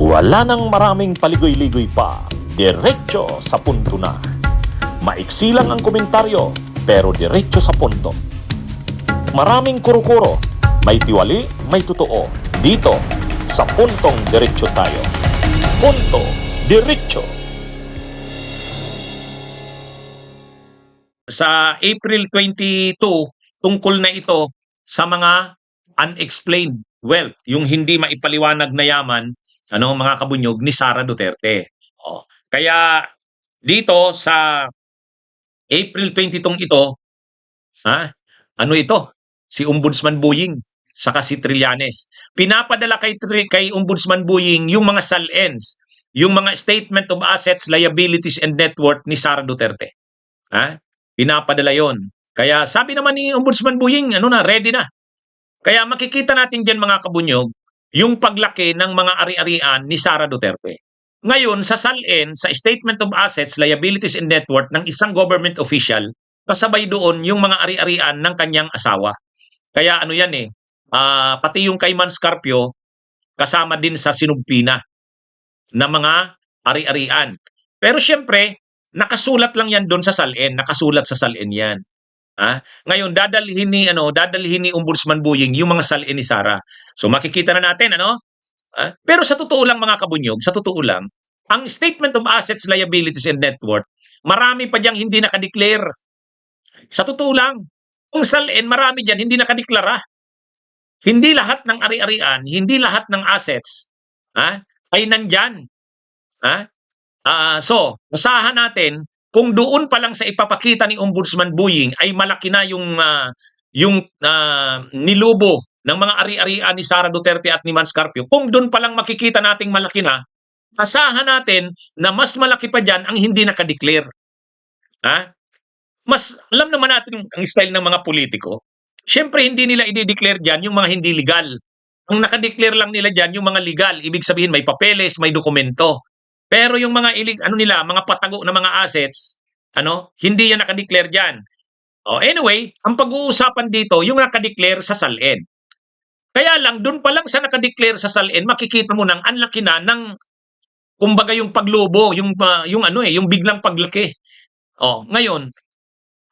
Wala nang maraming paligoy-ligoy pa, diretso sa punto na. Maiksi lang ang komentaryo, pero diretso sa punto. Maraming kuro-kuro, may tiwali, may totoo. Dito, sa puntong diretso tayo. Punto, diretso. Sa April 22, tungkol na ito sa mga unexplained wealth, yung hindi maipaliwanag na yaman, mga kabunyog ni Sara Duterte. Kaya dito sa April 22 ito, ano ito? Si Ombudsman Buying saka si Trillanes. Pinapadala kay Ombudsman Buying yung mga SALENs, yung mga Statement of Assets, Liabilities and Net Worth ni Sara Duterte. Pinapadala yon. Kaya sabi naman ni Ombudsman Buying, ready na. Kaya makikita natin diyan mga kabunyog, yung paglaki ng mga ari-arian ni Sara Duterte. Ngayon, sa SALN, sa Statement of Assets, Liabilities and Net Worth ng isang government official, kasabay doon yung mga ari-arian ng kanyang asawa. Kaya pati yung kay Manscarpio, kasama din sa sinugpina na mga ari-arian. Pero syempre, nakasulat lang yan doon sa SALN, nakasulat sa SALN yan. Ngayon dadalhin ni Ombudsman Buying yung mga SALN ni Sara. So makikita na natin pero sa totoo lang mga kabunyog, sa totoo lang, ang Statement of Assets, Liabilities and Net Worth, marami pa diyang hindi nakadeclare. Sa totoo lang, kung SALN marami diyan hindi nakadeklara. Hindi lahat ng ari-arian, hindi lahat ng assets ay nandyan. So, asahan natin kung doon pa lang sa ipapakita ni Ombudsman Buying ay malaki na yung nilubo ng mga ari-arian ni Sara Duterte at ni Manscarpio, kung doon pa lang makikita nating malaki na, asahan natin na mas malaki pa dyan ang hindi nakadeclare. Mas alam naman natin ang style ng mga politiko. Siyempre hindi nila i-declare dyan yung mga hindi legal. Ang nakadeclare lang nila dyan yung mga legal. Ibig sabihin may papeles, may dokumento. Pero yung mga mga patago na mga assets, hindi yan nakadeclare diyan. Anyway, ang pag-uusapan dito yung nakadeclare sa SALN. Kaya lang doon pa lang sa nakadeclare sa SALN, makikita mo nang anlaki na ng kumbaga yung paglobo, yung biglang paglaki. Ngayon,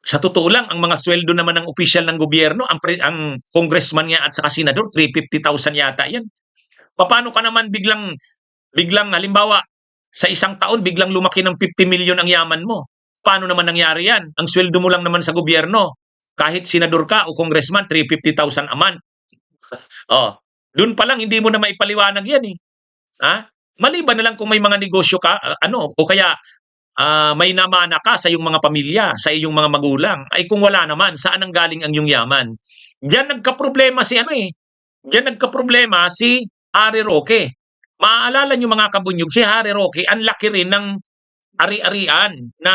sa totoo lang, ang mga sweldo naman ng opisyal ng gobyerno, ang congressman niya at saka senador, 350,000 yata yan. Paano ka naman biglang halimbawa, sa isang taon, biglang lumaki ng 50 million ang yaman mo? Paano naman nangyari yan? Ang sweldo mo lang naman sa gobyerno, kahit senador ka o congressman, 350,000 a month. Doon pa lang, hindi mo na maipaliwanag yan . Maliban na lang kung may mga negosyo ka, o kaya may namana ka sa iyong mga pamilya, sa iyong mga magulang. Ay kung wala naman, saan ang galing ang iyong yaman? Diyan nagkaproblema si Harry Roque. Maaalala nyo mga kabunyog, si Harry Roque, ang laki rin ng ari-arian na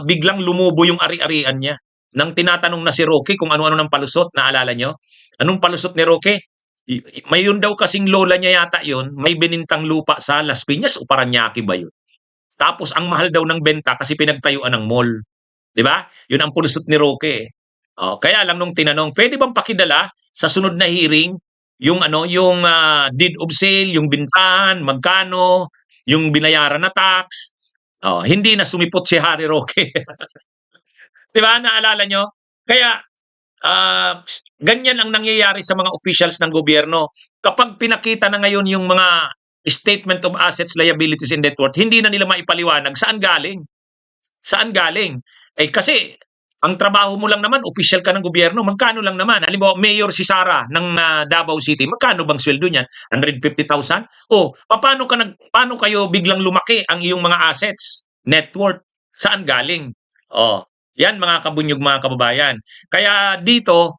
biglang lumubo yung ari-arian niya. Nang tinatanong na si Roque kung ano-ano ng palusot, naalala nyo? Anong palusot ni Roque? May yun daw kasing lola niya yata yun, may binintang lupa sa Las Piñas o Parañaque ba yun? Tapos ang mahal daw ng benta kasi pinagtayuan ng mall. Di ba? Yun ang palusot ni Roque. Kaya lang nung tinanong, pwede bang pakidala sa sunod na hearing yung deed of sale, yung bintahan, magkano, yung binayaran na tax. Hindi na sumipot si Harry Roque. 'Di ba? Naalala nyo? Kaya ganyan ang nangyayari sa mga officials ng gobyerno. Kapag pinakita na ngayon yung mga Statement of Assets, Liabilities and Net Worth, hindi na nila maipaliwanag saan galing. Saan galing? Kasi ang trabaho mo lang naman, official ka ng gobyerno, magkano lang naman? Halimbawa, Mayor si Sara ng Davao City, magkano bang sweldo niyan? 150,000? Paano kayo biglang lumaki ang iyong mga assets, net worth? Saan galing? Yan mga kabunyog, mga kababayan. Kaya dito,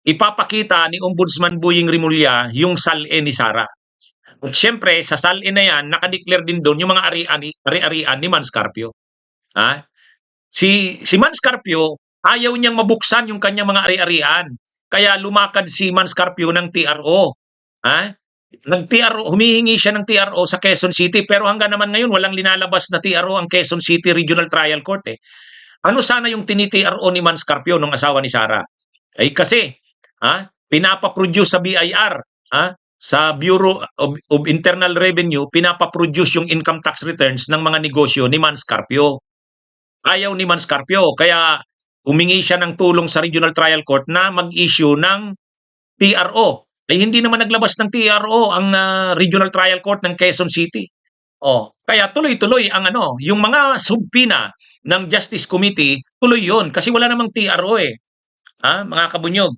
ipapakita ni Ombudsman Buying Rimulya yung SALN ni Sara. At syempre, sa SALN na yan, nakadeclare din doon yung mga ari-arian ni Manscarpio. Si Manscarpio, ayaw niyang mabuksan yung kanyang mga ari-arian. Kaya lumakad si Manscarpio ng TRO. Humihingi siya ng TRO sa Quezon City, pero hanggang naman ngayon walang linalabas na TRO ang Quezon City Regional Trial Court . Ano sana yung tini-TRO ni Manscarpio nung asawa ni Sara? Kasi pinapaproduce sa BIR sa Bureau of Internal Revenue, pinapaproduce yung income tax returns ng mga negosyo ni Manscarpio. Ayaw ni Manscarpio, kaya humingi siya ng tulong sa Regional Trial Court na mag-issue ng TRO. Ay hindi naman naglabas ng TRO ang Regional Trial Court ng Quezon City. Kaya tuloy-tuloy ang yung mga subpina ng Justice Committee, tuloy 'yon kasi wala namang TRO eh. Mga kabunyog.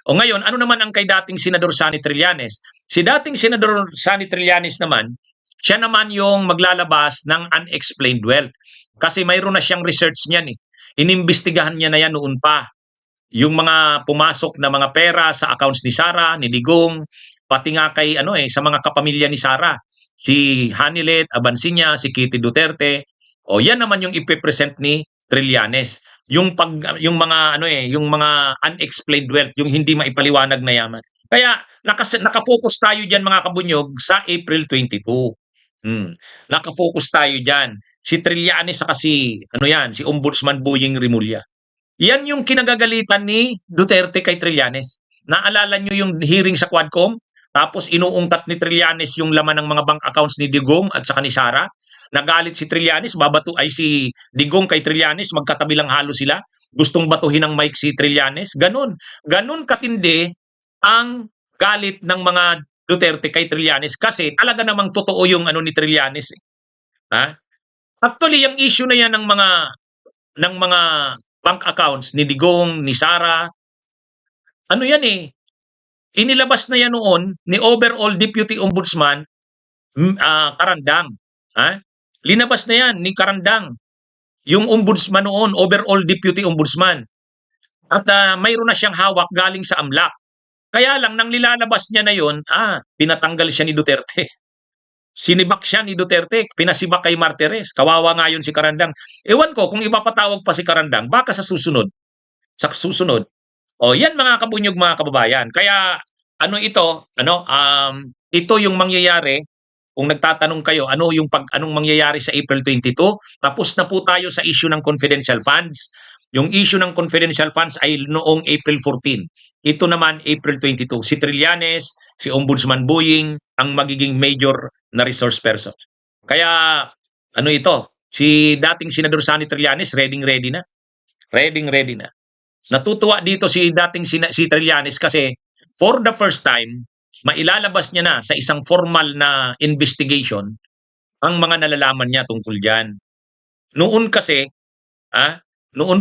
Ngayon, ano naman ang kay dating Senador Sani Trillanes? Si dating Senador Sani Trillanes naman, siya naman yung maglalabas ng unexplained wealth. Kasi mayroon na siyang research niyan eh. Inimbestigahan niya na yan noon pa. Yung mga pumasok na mga pera sa accounts ni Sara, ni Digong, pati nga kay sa mga kapamilya ni Sara. Si Hanilet, Abansinya, si Kitty Duterte. Yan naman yung ipe-present ni Trillanes. Yung mga yung mga unexplained wealth, yung hindi maipaliwanag na yaman. Kaya nakafocus tayo diyan mga kabunyog sa April 22. Nakafocus tayo diyan. Si Trillanes sa si si Ombudsman Boying Rimulya. Yan yung kinagagalitan ni Duterte kay Trillanes. Naalala niyo yung hearing sa Quadcom? Tapos inuungkat ni Trillanes yung laman ng mga bank accounts ni Digong at saka ni Sara. Nagalit si Trillanes, si Digong kay Trillanes, magkatabi lang halos sila. Gustong batuhin ng mic si Trillanes. Ganon katindi ang galit ng mga Duterte kay Trillanes kasi talaga namang totoo yung ni Trillanes. Actually, yung issue na yan ng mga bank accounts ni Digong, ni Sara, yan eh. Inilabas na yan noon ni Overall Deputy Ombudsman Karandang. Linabas na yan ni Karandang. Yung ombudsman noon, Overall Deputy Ombudsman. At mayroon na siyang hawak galing sa AMLAC. Kaya lang, nang nilalabas niya na yon, pinatanggal siya ni Duterte. Sinibak siya ni Duterte, pinasibak kay Martires. Kawawa nga yun si Karandang. Ewan ko, kung ipapatawag pa si Karandang, baka sa susunod. Yan mga kabunyog, mga kababayan. Kaya, ito yung mangyayari. Kung nagtatanong kayo, anong mangyayari sa April 22? Tapos na po tayo sa issue ng confidential funds. Yung issue ng confidential funds ay noong April 14. Ito naman, April 22. Si Trillanes, si Ombudsman Boying, ang magiging major na resource person. Kaya, si dating Senador Sani Trillanes, ready na. Ready na. Natutuwa dito si dating si Trillanes kasi for the first time, mailalabas niya na sa isang formal na investigation ang mga nalalaman niya tungkol diyan. Noon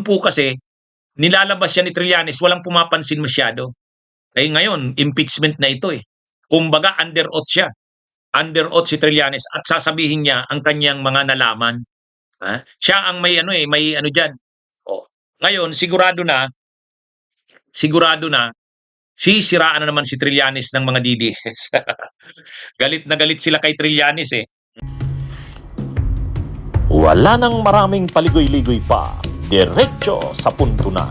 po kasi nilalabas siya ni Trillanes, walang pumapansin masyado. Ngayon, impeachment na ito eh. Kumbaga under oath siya. Under oath si Trillanes at sasabihin niya ang kanyang mga nalaman. Siya ang may diyan. Ngayon, sigurado na sisiraan na naman si Trillanes ng mga DDS. Galit na galit sila kay Trillanes eh. Wala nang maraming paligoy-ligoy pa. Diretso sa punto na.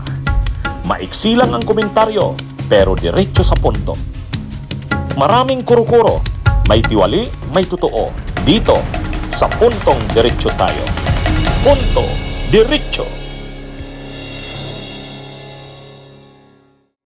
Maiksi lang ang komentaryo, pero diretso sa punto. Maraming kuro-kuro, may tiwali, may totoo. Dito, sa Puntong Diretso Tayo. Punto Diretso.